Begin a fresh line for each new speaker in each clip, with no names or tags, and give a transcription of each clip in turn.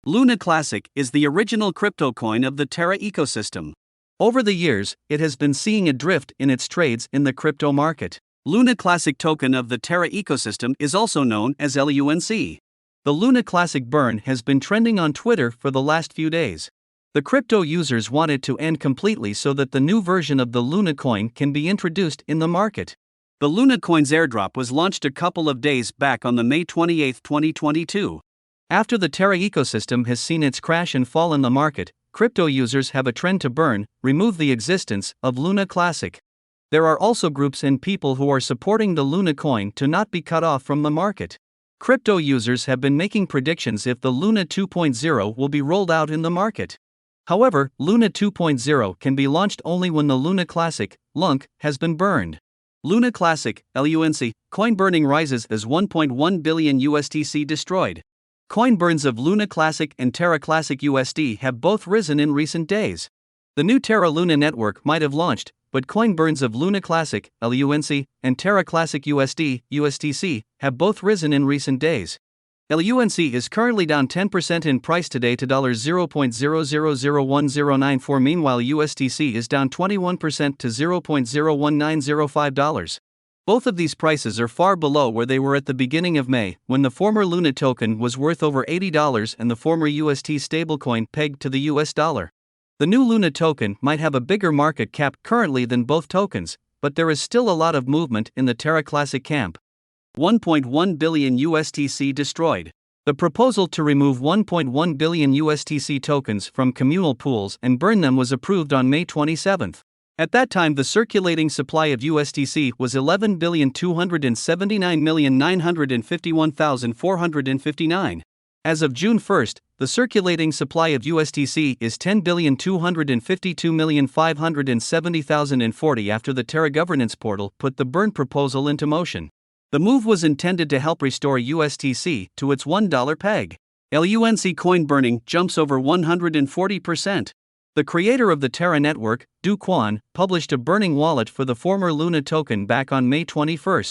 Lunaclassic is the original crypto coin of the Terra ecosystem. Over the years, it has been seeing a drift in its trades in the crypto market. Lunaclassic token of the Terra ecosystem is also known as LUNC. The Lunaclassic burn has been trending on Twitter for the last few days. The crypto users want it to end completely so that the new version of the Luna coin can be introduced in the market. The Luna coin's airdrop was launched a couple of days back on the May 28, 2022. After the Terra ecosystem has seen its crash and fall in the market, crypto users have a trend to remove the existence of Lunaclassic. There are also groups and people who are supporting the Luna coin to not be cut off from the market. Crypto users have been making predictions if the Luna 2.0 will be rolled out in the market. However, Luna 2.0 can be launched only when the Lunaclassic (LUNC) has been burned. Lunaclassic (LUNC) coin burning rises as 1.1 billion USDC destroyed. Coin burns of Lunaclassic and Terra Classic USD have both risen in recent days. The new Terra Luna network might have launched, but coin burns of Lunaclassic (LUNC) and Terra Classic USD (USDC) have both risen in recent days. LUNC is currently down 10% in price today to $0.00010994. Meanwhile, USDC is down 21% to $0.01905. Both of these prices are far below where they were at the beginning of May, when the former Luna token was worth over $80 and the former UST stablecoin pegged to the US dollar. The new Luna token might have a bigger market cap currently than both tokens, but there is still a lot of movement in the Terra Classic camp. 1.1 billion USDC destroyed. The proposal to remove 1.1 billion USDC tokens from communal pools and burn them was approved on May 27. At that time, the circulating supply of USDC was 11,279,951,459. As of June 1, the circulating supply of USDC is 10,252,570,040 after the Terra governance portal put the burn proposal into motion. The move was intended to help restore USDC to its $1 peg. LUNC coin burning jumps over 140%. The creator of the Terra network, Do Kwon, published a burning wallet for the former Luna token back on May 21.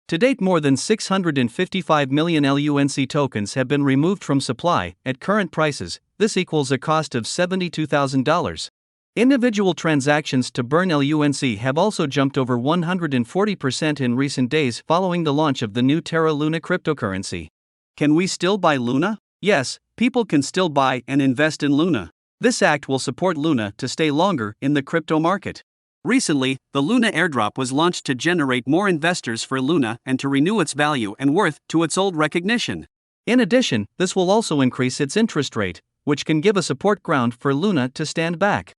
To date, more than 655 million LUNC tokens have been removed from supply. At current prices, this equals a cost of $72,000. Individual transactions to burn LUNC have also jumped over 140% in recent days following the launch of the new Terra Luna cryptocurrency. Can we still buy Luna? Yes, people can still buy and invest in Luna. This act will support Luna to stay longer in the crypto market. Recently, the Luna airdrop was launched to generate more investors for Luna and to renew its value and worth to its old recognition. In addition, this will also increase its interest rate, which can give a support ground for Luna to stand back.